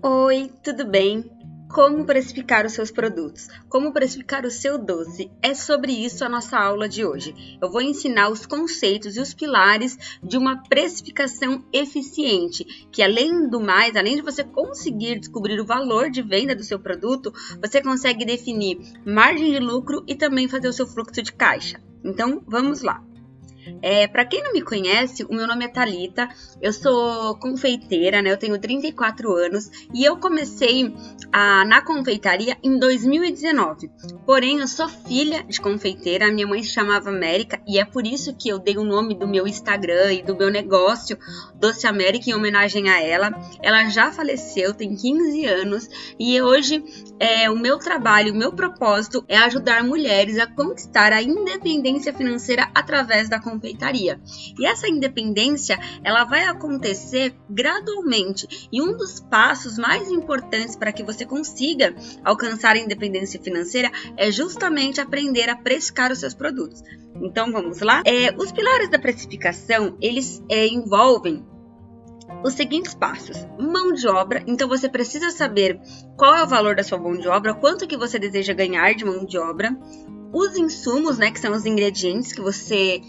Oi, tudo bem? Como precificar os seus produtos? Como precificar o seu doce? É sobre isso a nossa aula de hoje. Eu vou ensinar os conceitos e os pilares de uma precificação eficiente, que além do mais, além de você conseguir descobrir o valor de venda do seu produto, você consegue definir margem de lucro e também fazer o seu fluxo de caixa. Então, vamos lá. Para quem não me conhece, o meu nome é Thalita, eu sou confeiteira, né? Eu tenho 34 anos e eu comecei na confeitaria em 2019. Porém, eu sou filha de confeiteira, minha mãe se chamava América e é por isso que eu dei o nome do meu Instagram e do meu negócio, Doce América, em homenagem a ela. Ela já faleceu, tem 15 anos e hoje o meu trabalho, o meu propósito é ajudar mulheres a conquistar a independência financeira através da confeitaria. E essa independência, ela vai acontecer gradualmente. E um dos passos mais importantes para que você consiga alcançar a independência financeira é justamente aprender a precificar os seus produtos. Então, vamos lá? Os pilares da precificação, eles envolvem os seguintes passos: mão de obra. Então você precisa saber qual é o valor da sua mão de obra, quanto que você deseja ganhar de mão de obra. Os insumos, né, que são os ingredientes que você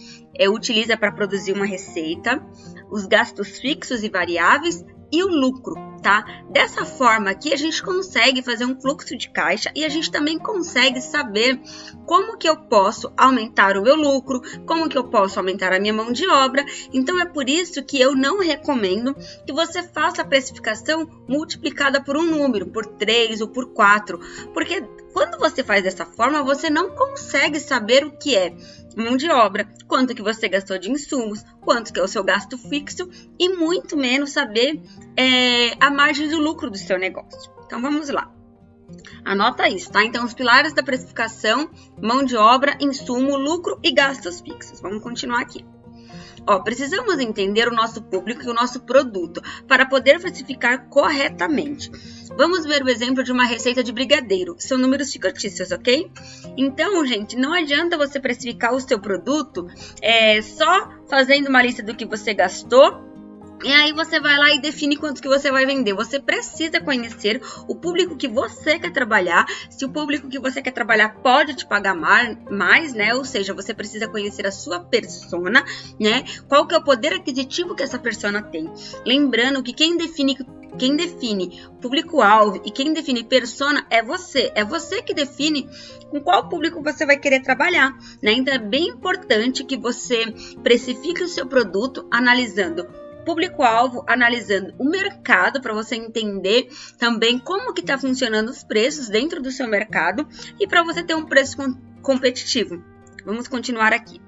utiliza para produzir uma receita, os gastos fixos e variáveis e o lucro, tá? Dessa forma aqui a gente consegue fazer um fluxo de caixa e a gente também consegue saber como que eu posso aumentar o meu lucro, como que eu posso aumentar a minha mão de obra. Então é por isso que eu não recomendo que você faça a precificação multiplicada por um número, por 3 ou por 4, porque quando você faz dessa forma, você não consegue saber o que é mão de obra, quanto que você gastou de insumos, quanto que é o seu gasto fixo e muito menos saber a margem do lucro do seu negócio. Então vamos lá. Anota isso, tá? Então os pilares da precificação: mão de obra, insumo, lucro e gastos fixos. Vamos continuar aqui. Precisamos entender o nosso público e o nosso produto para poder precificar corretamente. Vamos ver o exemplo de uma receita de brigadeiro. São números fictícios, ok? Então, gente, não adianta você precificar o seu produto só fazendo uma lista do que você gastou. E aí você vai lá e define quanto que você vai vender. Você precisa conhecer o público que você quer trabalhar, se o público que você quer trabalhar pode te pagar mais, né? Ou seja, você precisa conhecer a sua persona, né? Qual que é o poder aquisitivo que essa persona tem. Lembrando que quem define público-alvo e quem define persona é você. É você que define com qual público você vai querer trabalhar, né? Então é bem importante que você precifique o seu produto analisando público-alvo, analisando o mercado para você entender também como que está funcionando os preços dentro do seu mercado e para você ter um preço competitivo. Vamos continuar aqui.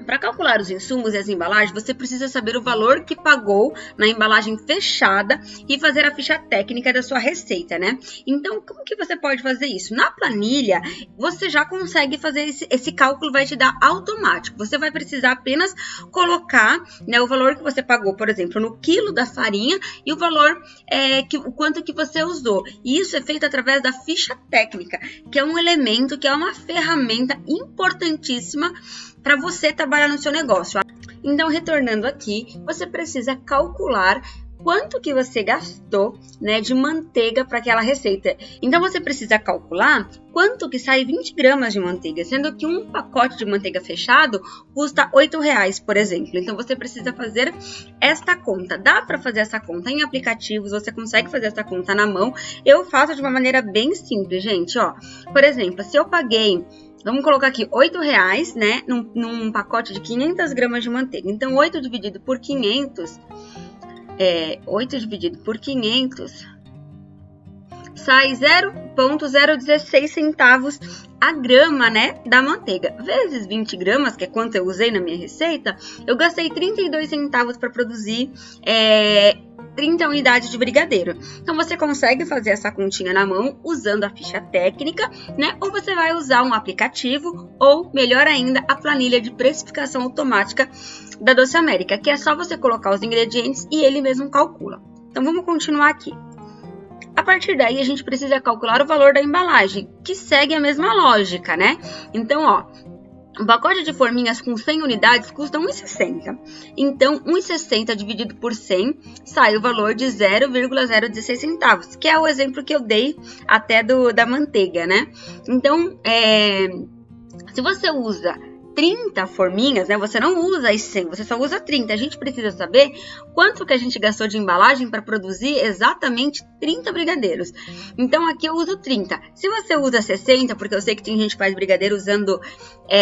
Para calcular os insumos e as embalagens, você precisa saber o valor que pagou na embalagem fechada e fazer a ficha técnica da sua receita, né? Então, como que você pode fazer isso? Na planilha, você já consegue fazer esse cálculo, vai te dar automático. Você vai precisar apenas colocar, né, o valor que você pagou, por exemplo, no quilo da farinha e o valor, o quanto que você usou. E isso é feito através da ficha técnica, que é um elemento, que é uma ferramenta importantíssima para você trabalhar no seu negócio. Então, retornando aqui, você precisa calcular quanto que você gastou, né, de manteiga para aquela receita. Então, você precisa calcular quanto que sai 20 gramas de manteiga, sendo que um pacote de manteiga fechado custa R$8, por exemplo. Então, você precisa fazer esta conta. Dá para fazer essa conta em aplicativos, você consegue fazer essa conta na mão. Eu faço de uma maneira bem simples, gente. Por exemplo, se eu paguei, vamos colocar aqui R$8, né, num pacote de 500 gramas de manteiga. Então, 8 dividido por 500, 8 dividido por 500 sai 0,016 centavos a grama, né, da manteiga. Vezes 20 gramas, que é quanto eu usei na minha receita, eu gastei 32 centavos para produzir 30 unidades de brigadeiro. Então, você consegue fazer essa continha na mão usando a ficha técnica, né? Ou você vai usar um aplicativo ou, melhor ainda, a planilha de precificação automática da Doce América, que é só você colocar os ingredientes e ele mesmo calcula. Então, vamos continuar aqui. A partir daí, a gente precisa calcular o valor da embalagem, que segue a mesma lógica, né? Então, Um pacote de forminhas com 100 unidades custa R$ 1,60. Então, R$ 1,60 dividido por 100 sai o valor de 0,016 centavos, que é o exemplo que eu dei até da manteiga, né? Então, se você usa 30 forminhas, né? Você não usa as 100, você só usa 30. A gente precisa saber quanto que a gente gastou de embalagem para produzir exatamente 30 brigadeiros. Então, aqui eu uso 30. Se você usa 60, porque eu sei que tem gente que faz brigadeiro usando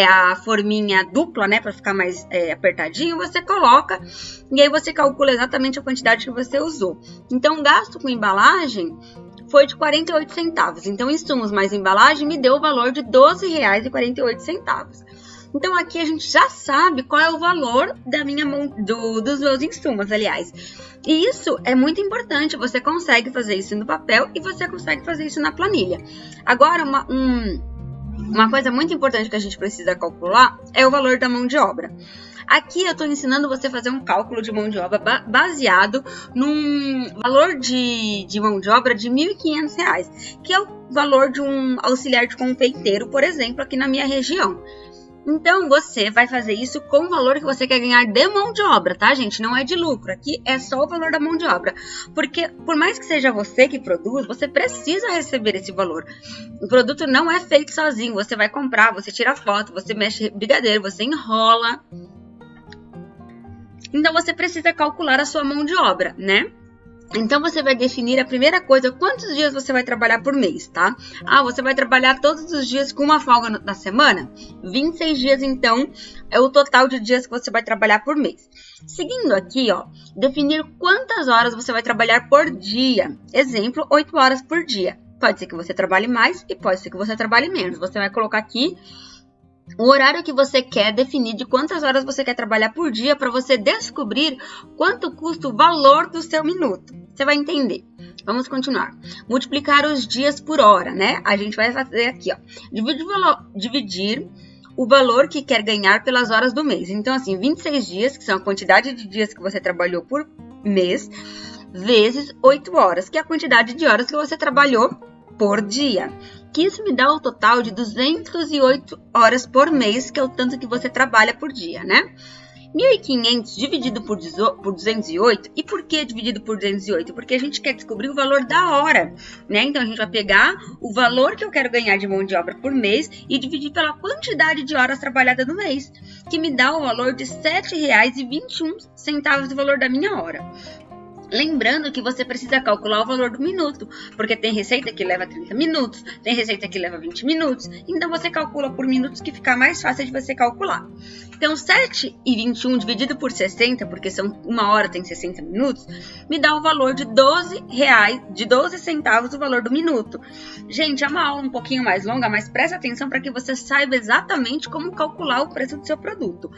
a forminha dupla, né? Para ficar mais apertadinho, você coloca e aí você calcula exatamente a quantidade que você usou. Então, o gasto com embalagem foi de 48 centavos. Então, insumos mais embalagem me deu o valor de R$ 12,48. Então, aqui a gente já sabe qual é o valor dos meus insumos, aliás. E isso é muito importante, você consegue fazer isso no papel e você consegue fazer isso na planilha. Agora, uma coisa muito importante que a gente precisa calcular é o valor da mão de obra. Aqui eu estou ensinando você a fazer um cálculo de mão de obra baseado num valor de mão de obra de R$ 1.500, que é o valor de um auxiliar de confeiteiro, por exemplo, aqui na minha região. Então, você vai fazer isso com o valor que você quer ganhar de mão de obra, tá, gente? Não é de lucro, aqui é só o valor da mão de obra. Porque, por mais que seja você que produz, você precisa receber esse valor. O produto não é feito sozinho, você vai comprar, você tira foto, você mexe brigadeiro, você enrola. Então, você precisa calcular a sua mão de obra, né? Então, você vai definir a primeira coisa, quantos dias você vai trabalhar por mês, tá? Você vai trabalhar todos os dias com uma folga na semana? 26 dias, então, é o total de dias que você vai trabalhar por mês. Seguindo aqui, definir quantas horas você vai trabalhar por dia. Exemplo, 8 horas por dia. Pode ser que você trabalhe mais e pode ser que você trabalhe menos. Você vai colocar aqui o horário que você quer definir de quantas horas você quer trabalhar por dia para você descobrir quanto custa o valor do seu minuto. Você vai entender. Vamos continuar. Multiplicar os dias por hora, né? A gente vai fazer aqui, dividir o valor que quer ganhar pelas horas do mês. Então, assim, 26 dias, que são a quantidade de dias que você trabalhou por mês, vezes 8 horas, que é a quantidade de horas que você trabalhou por dia. Que isso me dá o total de 208 horas por mês, que é o tanto que você trabalha por dia, né? 1.500 dividido por 208. E por que dividido por 208? Porque a gente quer descobrir o valor da hora, né? Então, a gente vai pegar o valor que eu quero ganhar de mão de obra por mês e dividir pela quantidade de horas trabalhadas no mês, que me dá o valor de R$ 7,21 do valor da minha hora. Lembrando que você precisa calcular o valor do minuto, porque tem receita que leva 30 minutos, tem receita que leva 20 minutos, então você calcula por minutos que fica mais fácil de você calcular. Então, 7,21 dividido por 60, porque uma hora tem 60 minutos, me dá o valor de R$12 centavos o valor do minuto. Gente, é uma aula um pouquinho mais longa, mas presta atenção para que você saiba exatamente como calcular o preço do seu produto.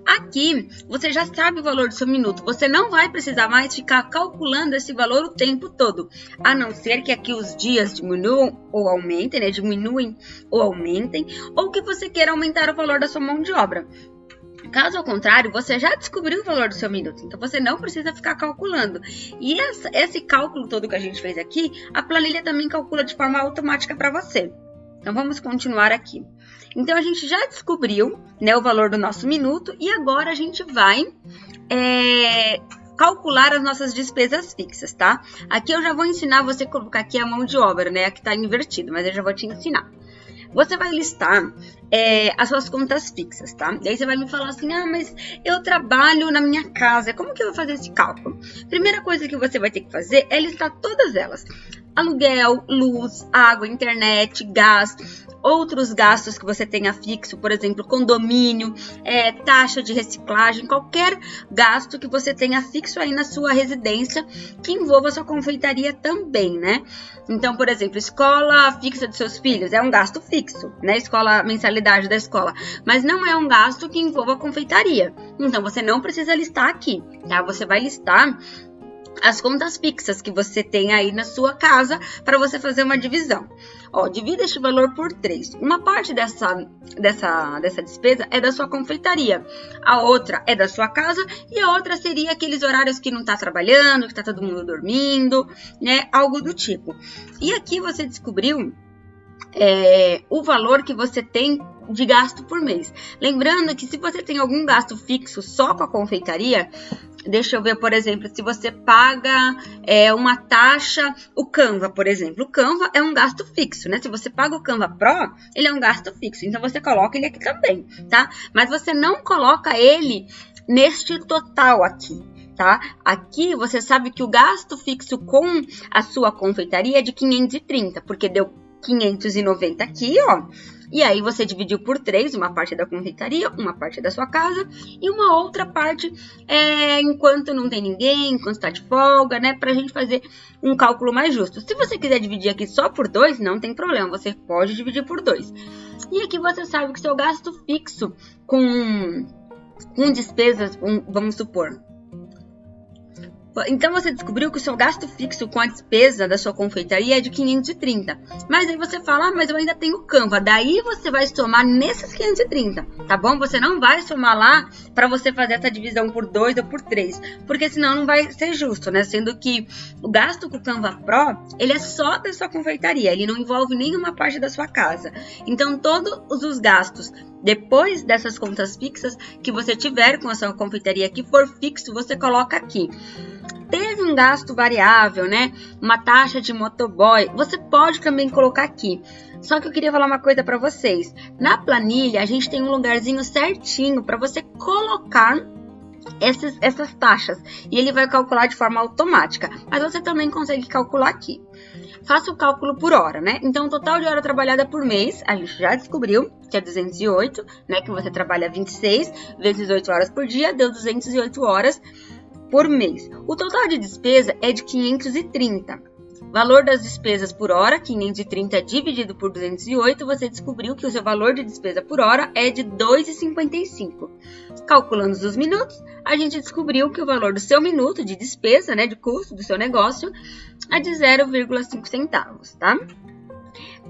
Aqui, você já sabe o valor do seu minuto, você não vai precisar mais ficar calculando esse valor o tempo todo, a não ser que aqui os dias diminuam ou aumentem, né? Diminuem ou aumentem, ou que você queira aumentar o valor da sua mão de obra. Caso ao contrário, você já descobriu o valor do seu minuto, então você não precisa ficar calculando. E esse cálculo todo que a gente fez aqui, a planilha também calcula de forma automática para você. Então, vamos continuar aqui. Então, a gente já descobriu, né, o valor do nosso minuto e agora a gente vai calcular as nossas despesas fixas, tá? Aqui eu já vou ensinar você a colocar aqui a mão de obra, né? Aqui tá invertido, mas eu já vou te ensinar. Você vai listar as suas contas fixas, tá? E aí você vai me falar assim, mas eu trabalho na minha casa, como que eu vou fazer esse cálculo? Primeira coisa que você vai ter que fazer é listar todas elas. Aluguel, luz, água, internet, gás, outros gastos que você tenha fixo, por exemplo, condomínio, taxa de reciclagem, qualquer gasto que você tenha fixo aí na sua residência que envolva a sua confeitaria também, né? Então, por exemplo, escola fixa dos seus filhos é um gasto fixo, né? Mensalidade da escola, mas não é um gasto que envolva a confeitaria. Então, você não precisa listar aqui, tá? Você vai listar as contas fixas que você tem aí na sua casa para você fazer uma divisão. Divida este valor por 3. Uma parte dessa despesa é da sua confeitaria, a outra é da sua casa e a outra seria aqueles horários que não está trabalhando, que está todo mundo dormindo, né? Algo do tipo. E aqui você descobriu o valor que você tem de gasto por mês. Lembrando que se você tem algum gasto fixo só com a confeitaria, deixa eu ver, por exemplo, se você paga uma taxa, o Canva, por exemplo. O Canva é um gasto fixo, né? Se você paga o Canva Pro, ele é um gasto fixo. Então, você coloca ele aqui também, tá? Mas você não coloca ele neste total aqui, tá? Aqui, você sabe que o gasto fixo com a sua confeitaria é de 530, porque deu 590 aqui, ó. E aí você dividiu por 3, uma parte da confeitaria, uma parte da sua casa e uma outra parte enquanto não tem ninguém, enquanto está de folga, né? Pra gente fazer um cálculo mais justo. Se você quiser dividir aqui só por 2, não tem problema, você pode dividir por 2. E aqui você sabe que seu gasto fixo com despesas, vamos supor. Então, você descobriu que o seu gasto fixo com a despesa da sua confeitaria é de 530. Mas aí você fala, mas eu ainda tenho Canva. Daí você vai somar nesses 530, tá bom? Você não vai somar lá para você fazer essa divisão por 2 ou por 3. Porque senão não vai ser justo, né? Sendo que o gasto com o Canva Pro, ele é só da sua confeitaria. Ele não envolve nenhuma parte da sua casa. Então, todos os gastos depois dessas contas fixas que você tiver com a sua confeitaria que for fixo, você coloca aqui. Teve um gasto variável, né? Uma taxa de motoboy, você pode também colocar aqui. Só que eu queria falar uma coisa para vocês. Na planilha, a gente tem um lugarzinho certinho para você colocar essas taxas. E ele vai calcular de forma automática. Mas você também consegue calcular aqui. Faça o cálculo por hora, né? Então, o total de hora trabalhada por mês, a gente já descobriu que é 208, né? Que você trabalha 26 vezes 8 horas por dia, deu 208 horas por mês. O total de despesa é de 530. Valor das despesas por hora, 530 dividido por 208, você descobriu que o seu valor de despesa por hora é de R$ 2,55. Calculando os minutos, a gente descobriu que o valor do seu minuto de despesa, né, de custo do seu negócio, é de 0,5 centavos, tá?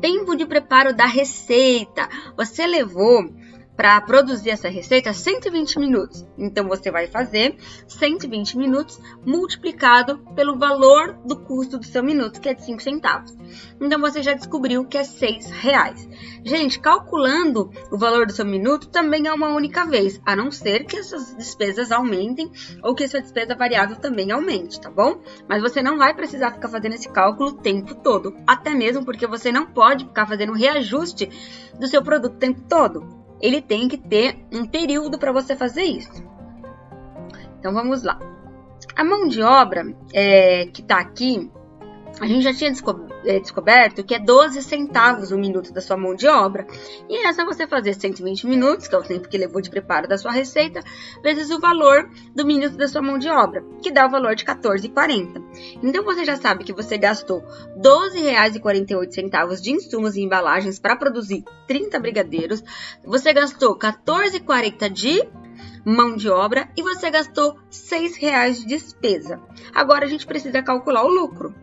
Tempo de preparo da receita. Você levou para produzir essa receita 120 minutos. Então, você vai fazer 120 minutos multiplicado pelo valor do custo do seu minuto, que é de 5 centavos. Então, você já descobriu que é R$ 6. Gente, calculando o valor do seu minuto também é uma única vez, a não ser que essas despesas aumentem ou que essa despesa variável também aumente, tá bom? Mas você não vai precisar ficar fazendo esse cálculo o tempo todo, até mesmo porque você não pode ficar fazendo reajuste do seu produto o tempo todo. Ele tem que ter um período para você fazer isso. Então, vamos lá. A mão de obra que está aqui, a gente já tinha descoberto que é 12 centavos o minuto da sua mão de obra. E é só você fazer 120 minutos, que é o tempo que levou de preparo da sua receita, vezes o valor do minuto da sua mão de obra, que dá o valor de R$ 14,40. Então, você já sabe que você gastou R$ 12,48 de insumos e embalagens para produzir 30 brigadeiros. Você gastou R$ 14,40 de mão de obra e você gastou R$ 6 de despesa. Agora, a gente precisa calcular o lucro.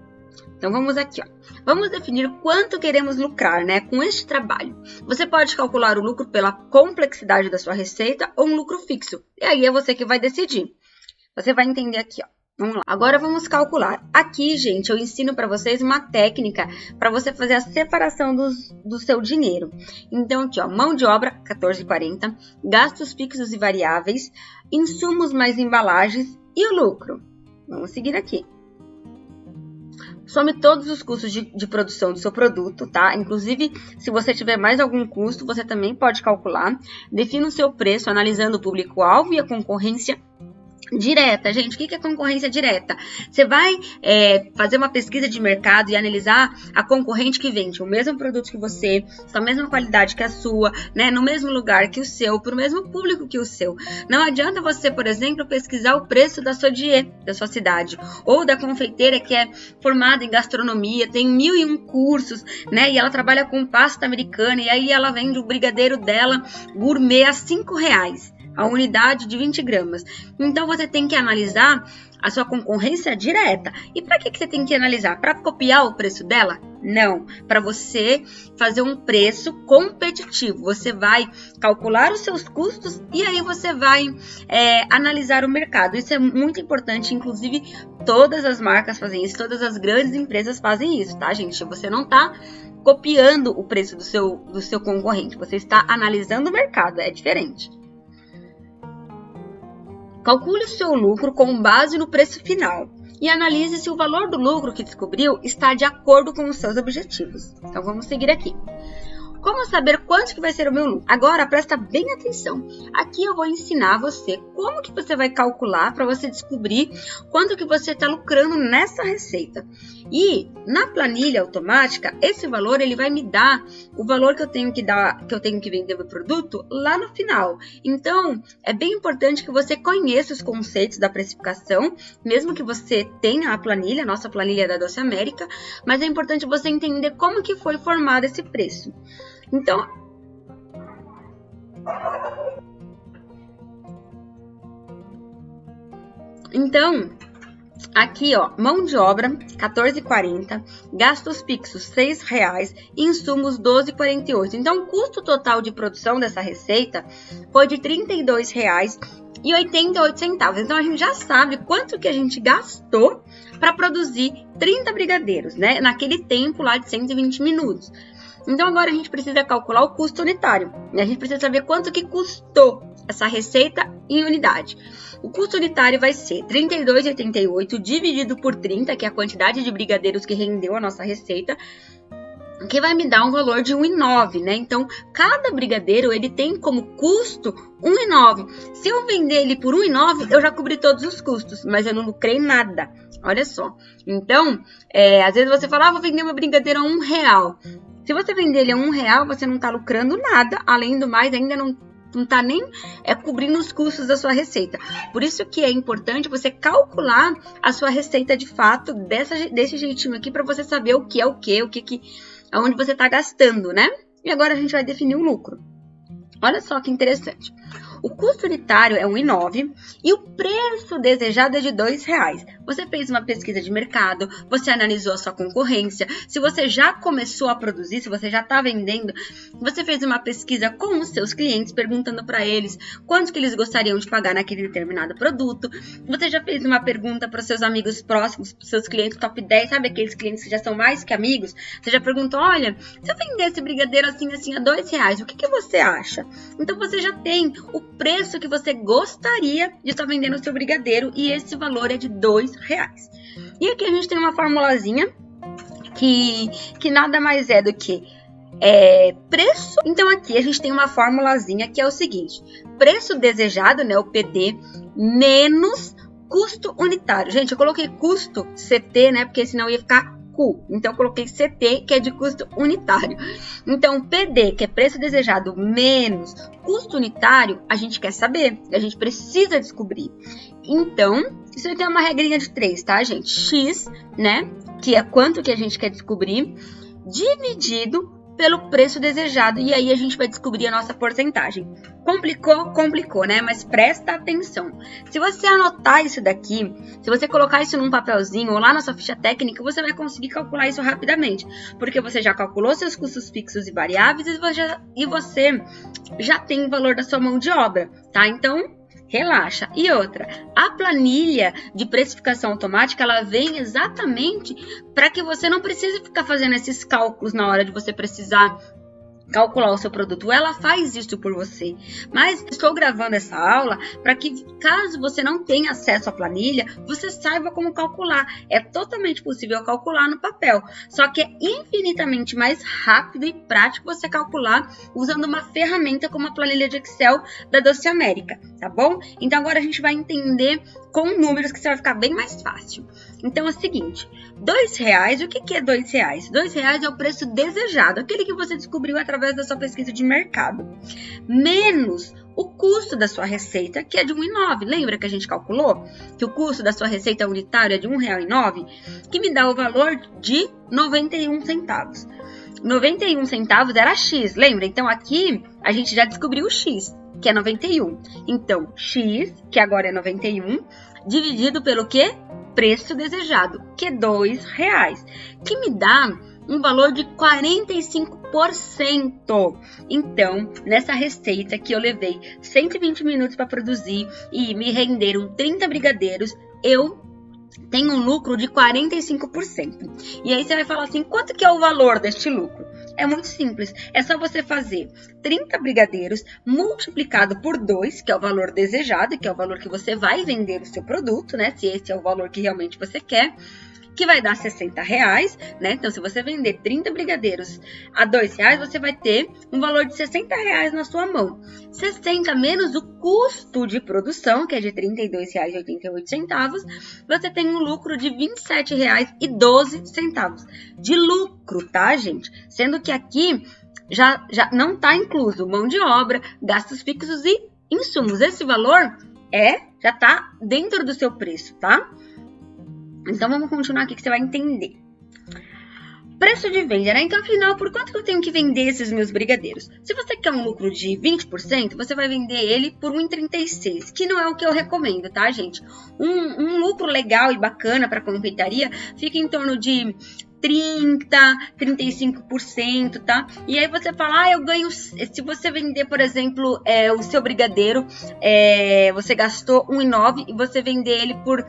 Então, vamos aqui, ó. Vamos definir quanto queremos lucrar, né, com este trabalho. Você pode calcular o lucro pela complexidade da sua receita ou um lucro fixo. E aí é você que vai decidir. Você vai entender aqui, ó. Vamos lá. Agora vamos calcular. Aqui, gente, eu ensino para vocês uma técnica para você fazer a separação do seu dinheiro. Então, aqui, ó, mão de obra, R$ 14,40, gastos fixos e variáveis, insumos mais embalagens e o lucro. Vamos seguir aqui. Some todos os custos de produção do seu produto, tá? Inclusive, se você tiver mais algum custo, você também pode calcular. Defina o seu preço analisando o público-alvo e a concorrência direta. Gente, o que é concorrência direta? Você vai fazer uma pesquisa de mercado e analisar a concorrente que vende o mesmo produto que você, com a mesma qualidade que a sua, né, no mesmo lugar que o seu, para o mesmo público que o seu. Não adianta você, por exemplo, pesquisar o preço da Sodier, da sua cidade, ou da confeiteira que é formada em gastronomia, tem 1001 cursos, né, e ela trabalha com pasta americana, e aí ela vende o brigadeiro dela gourmet a R$ 5. A unidade de 20 gramas. Então, você tem que analisar a sua concorrência direta. E para que você tem que analisar? Para copiar o preço dela? Não, para você fazer um preço competitivo. Você vai calcular os seus custos e aí você vai analisar o mercado. Isso é muito importante, inclusive todas as marcas fazem isso, todas as grandes empresas fazem isso, tá, gente? Você não está copiando o preço do seu concorrente, você está analisando o mercado, é diferente. Calcule o seu lucro com base no preço final e analise se o valor do lucro que descobriu está de acordo com os seus objetivos. Então, vamos seguir aqui. Como saber quanto que vai ser o meu lucro? Agora, presta bem atenção. Aqui eu vou ensinar você como que você vai calcular para você descobrir quanto que você está lucrando nessa receita. E na planilha automática, esse valor ele vai me dar o valor que eu tenho que vender meu produto lá no final. Então, é bem importante que você conheça os conceitos da precificação, mesmo que você tenha a planilha, a nossa planilha da Doce América, mas é importante você entender como que foi formado esse preço. Então, aqui, ó, mão de obra, R$14,40, gastos fixos, R$6, insumos, R$12,48. Então, o custo total de produção dessa receita foi de R$32,88. Então, a gente já sabe quanto que a gente gastou para produzir 30 brigadeiros, né? Naquele tempo lá de 120 minutos. Então, agora a gente precisa calcular o custo unitário. A gente precisa saber quanto que custou essa receita em unidade. O custo unitário vai ser R$32,88 dividido por 30, que é a quantidade de brigadeiros que rendeu a nossa receita, que vai me dar um valor de R$1,09, né? Então, cada brigadeiro, ele tem como custo R$1,09. Se eu vender ele por R$1,09, eu já cobri todos os custos, mas eu não lucrei nada. Olha só. Então, às vezes você fala, vou vender uma brigadeira a R$1. Se você vender ele a R$1, você não está lucrando nada. Além do mais, ainda não está nem cobrindo os custos da sua receita. Por isso que é importante você calcular a sua receita de fato desse jeitinho aqui, para você saber o que é o que, aonde você está gastando, né? E agora a gente vai definir o lucro. Olha só que interessante. O custo unitário é R$1,09 e o preço desejado é de R$2. Você fez uma pesquisa de mercado, você analisou a sua concorrência, se você já começou a produzir, se você já está vendendo, você fez uma pesquisa com os seus clientes, perguntando para eles quanto que eles gostariam de pagar naquele determinado produto, você já fez uma pergunta para os seus amigos próximos, para os seus clientes top 10, sabe aqueles clientes que já são mais que amigos? Você já perguntou, olha, se eu vender esse brigadeiro assim a R$2, o que você acha? Então você já tem o preço que você gostaria de estar vendendo o seu brigadeiro e esse valor é de R$2. E aqui a gente tem uma formulazinha que nada mais é do que preço. Então aqui a gente tem uma formulazinha que é o seguinte: preço desejado, né, o PD, menos custo unitário. Gente, eu coloquei custo CT, né, porque senão ia ficar Q. Então eu coloquei CT, que é de custo unitário. Então PD, que é preço desejado, menos custo unitário, a gente quer saber, a gente precisa descobrir. Então, isso aqui é uma regrinha de 3, tá, gente? X, né, que é quanto que a gente quer descobrir, dividido pelo preço desejado, e aí a gente vai descobrir a nossa porcentagem. Complicou? Complicou, né? Mas presta atenção. Se você anotar isso daqui, se você colocar isso num papelzinho ou lá na sua ficha técnica, você vai conseguir calcular isso rapidamente, porque você já calculou seus custos fixos e variáveis e você já tem o valor da sua mão de obra, tá? Então, relaxa. E outra, a planilha de precificação automática, ela vem exatamente para que você não precise ficar fazendo esses cálculos na hora de você precisar calcular o seu produto. Ela faz isso por você. Mas estou gravando essa aula para que, caso você não tenha acesso à planilha, você saiba como calcular. É totalmente possível calcular no papel, só que é infinitamente mais rápido e prático você calcular usando uma ferramenta como a planilha de Excel da Doce América, tá bom? Então agora a gente vai entender com números que vai ficar bem mais fácil. Então é o seguinte, R$2, o que é R$2? R$2 é o preço desejado, aquele que você descobriu através da sua pesquisa de mercado, menos o custo da sua receita, que é de R$1,09. Lembra que a gente calculou que o custo da sua receita unitária é de R$1,09, que me dá o valor de 91 centavos. 91 centavos era X, lembra? Então aqui a gente já descobriu o X, que é 91. Então, X, que agora é 91, dividido pelo quê? Preço desejado, que é R$2, que me dá um valor de 45%. Então, nessa receita que eu levei 120 minutos para produzir e me renderam 30 brigadeiros, eu tenho um lucro de 45%. E aí você vai falar assim, quanto que é o valor deste lucro? É muito simples, é só você fazer 30 brigadeiros multiplicado por 2, que é o valor desejado, que é o valor que você vai vender o seu produto, né? Se esse é o valor que realmente você quer, que vai dar R$60, né? Então, se você vender 30 brigadeiros a R$2, você vai ter um valor de R$60 na sua mão. 60 menos o custo de produção, que é de R$32,88, você tem um lucro de R$27,12 de lucro, tá, gente? Sendo que aqui já não está incluso mão de obra, gastos fixos e insumos. Esse valor já está dentro do seu preço, tá? Então, vamos continuar aqui que você vai entender. Preço de venda, né? Então, afinal, por quanto que eu tenho que vender esses meus brigadeiros? Se você quer um lucro de 20%, você vai vender ele por R$1,36, que não é o que eu recomendo, tá, gente? Um lucro legal e bacana para confeitaria fica em torno de 35%, tá? E aí você fala, eu ganho, se você vender, por exemplo, o seu brigadeiro, você gastou R$1,09 e você vender ele por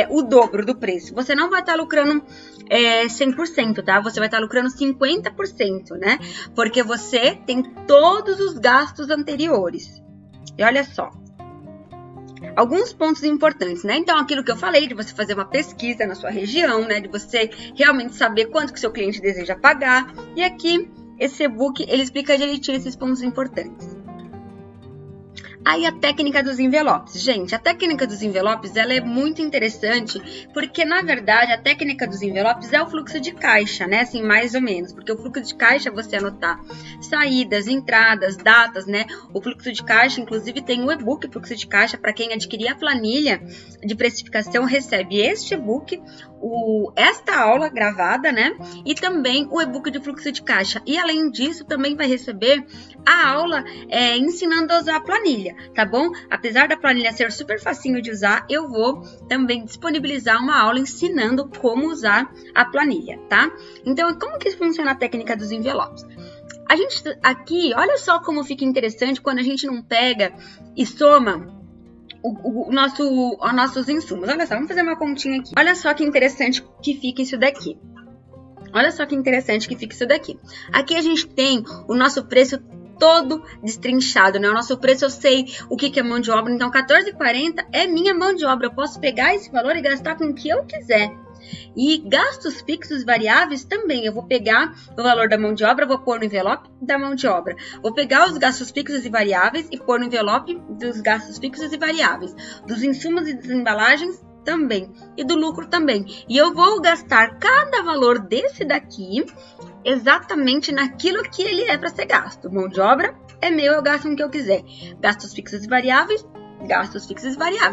o dobro do preço. Você não vai estar lucrando 100%, tá? Você vai estar lucrando 50%, né? Porque você tem todos os gastos anteriores. E olha só. Alguns pontos importantes, né? Então, aquilo que eu falei, de você fazer uma pesquisa na sua região, né? De você realmente saber quanto que o seu cliente deseja pagar. E aqui, esse e-book, ele explica direitinho esses pontos importantes. Aí a técnica dos envelopes. Gente, a técnica dos envelopes, ela é muito interessante, porque na verdade a técnica dos envelopes é o fluxo de caixa, né? Assim, mais ou menos, porque o fluxo de caixa é você anotar saídas, entradas, datas, né? O fluxo de caixa, inclusive tem um e-book fluxo de caixa, para quem adquirir a planilha de precificação, recebe este e-book, esta aula gravada, né? E também o e-book de fluxo de caixa. E além disso, também vai receber a aula ensinando a usar a planilha, tá bom? Apesar da planilha ser super facinho de usar, eu vou também disponibilizar uma aula ensinando como usar a planilha, tá? Então, como que funciona a técnica dos envelopes? A gente aqui, olha só como fica interessante quando a gente não pega e soma os nossos insumos. Olha só, vamos fazer uma continha aqui. Olha só que interessante que fica isso daqui. Olha só que interessante que fica isso daqui. Aqui a gente tem o nosso preço todo destrinchado, né? O nosso preço eu sei o que é mão de obra. Então, R$14,40 é minha mão de obra. Eu posso pegar esse valor e gastar com o que eu quiser. E gastos fixos variáveis também. Eu vou pegar o valor da mão de obra, vou pôr no envelope da mão de obra. Vou pegar os gastos fixos e variáveis e pôr no envelope dos gastos fixos e variáveis. Dos insumos e das embalagens também. E do lucro também. E eu vou gastar cada valor desse daqui exatamente naquilo que ele é para ser gasto. Mão de obra é meu, eu gasto com o que eu quiser. Gastos fixos e variáveis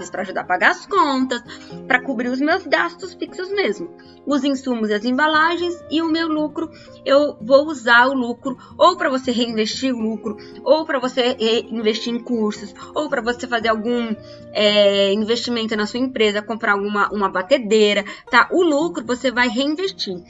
para ajudar a pagar as contas, para cobrir os meus gastos fixos mesmo. Os insumos e as embalagens e o meu lucro, eu vou usar o lucro ou para você reinvestir o lucro, ou para você investir em cursos, ou para você fazer algum investimento na sua empresa, comprar uma batedeira, tá? O lucro você vai reinvestir.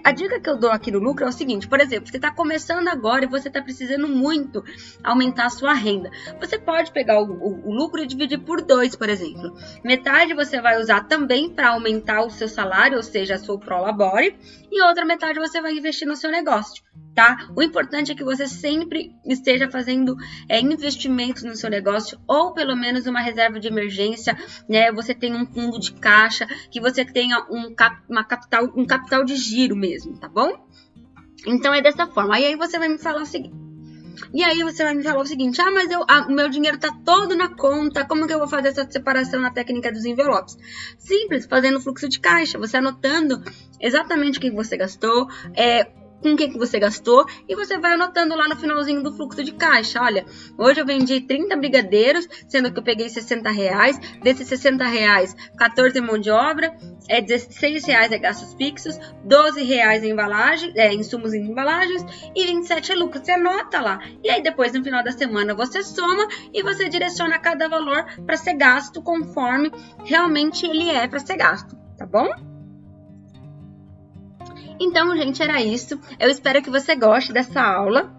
A dica que eu dou aqui no lucro é o seguinte, por exemplo, você está começando agora e você está precisando muito aumentar a sua renda. Você pode pegar o lucro e dividir por 2, por exemplo. Metade você vai usar também para aumentar o seu salário, ou seja, a sua prolabore, e outra metade você vai investir no seu negócio, tá? O importante é que você sempre esteja fazendo investimentos no seu negócio, ou pelo menos uma reserva de emergência, né? Você tenha um fundo de caixa, que você tenha um capital de giro mesmo, tá bom? Então é dessa forma. Aí você vai me falar o seguinte. Mas o meu dinheiro tá todo na conta, como que eu vou fazer essa separação na técnica dos envelopes? Simples, fazendo fluxo de caixa, você anotando exatamente o que você gastou, com o que você gastou e você vai anotando lá no finalzinho do fluxo de caixa. Olha, hoje eu vendi 30 brigadeiros, sendo que eu peguei R$60. Desses R$60, 14 é mão de obra, R$16 é gastos fixos, R$12 é embalagem, insumos e embalagens e 27 é lucro. Você anota lá. E aí depois no final da semana você soma e você direciona cada valor para ser gasto conforme realmente ele é para ser gasto, tá bom? Então, gente, era isso. Eu espero que você goste dessa aula,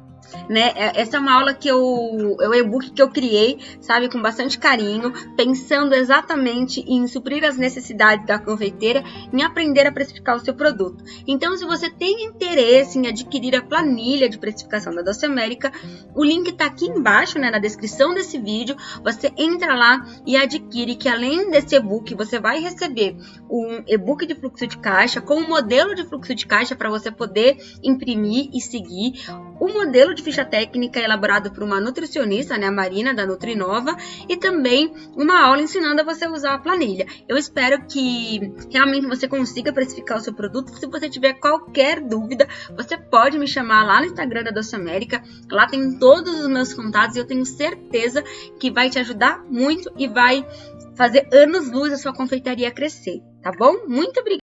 né? Essa é uma aula que é o e-book que eu criei, sabe, com bastante carinho, pensando exatamente em suprir as necessidades da confeiteira, em aprender a precificar o seu produto. Então, se você tem interesse em adquirir a planilha de precificação da Doce América, o link tá aqui embaixo, né, na descrição desse vídeo. Você entra lá e adquire, que além desse e-book, você vai receber um e-book de fluxo de caixa com um modelo de fluxo de caixa para você poder imprimir e seguir, o modelo de ficha técnica elaborado por uma nutricionista, né, a Marina, da Nutrinova, e também uma aula ensinando a você usar a planilha. Eu espero que realmente você consiga precificar o seu produto. Se você tiver qualquer dúvida, você pode me chamar lá no Instagram da Doce América. Lá tem todos os meus contatos e eu tenho certeza que vai te ajudar muito e vai fazer anos-luz a sua confeitaria crescer, tá bom? Muito obrigada!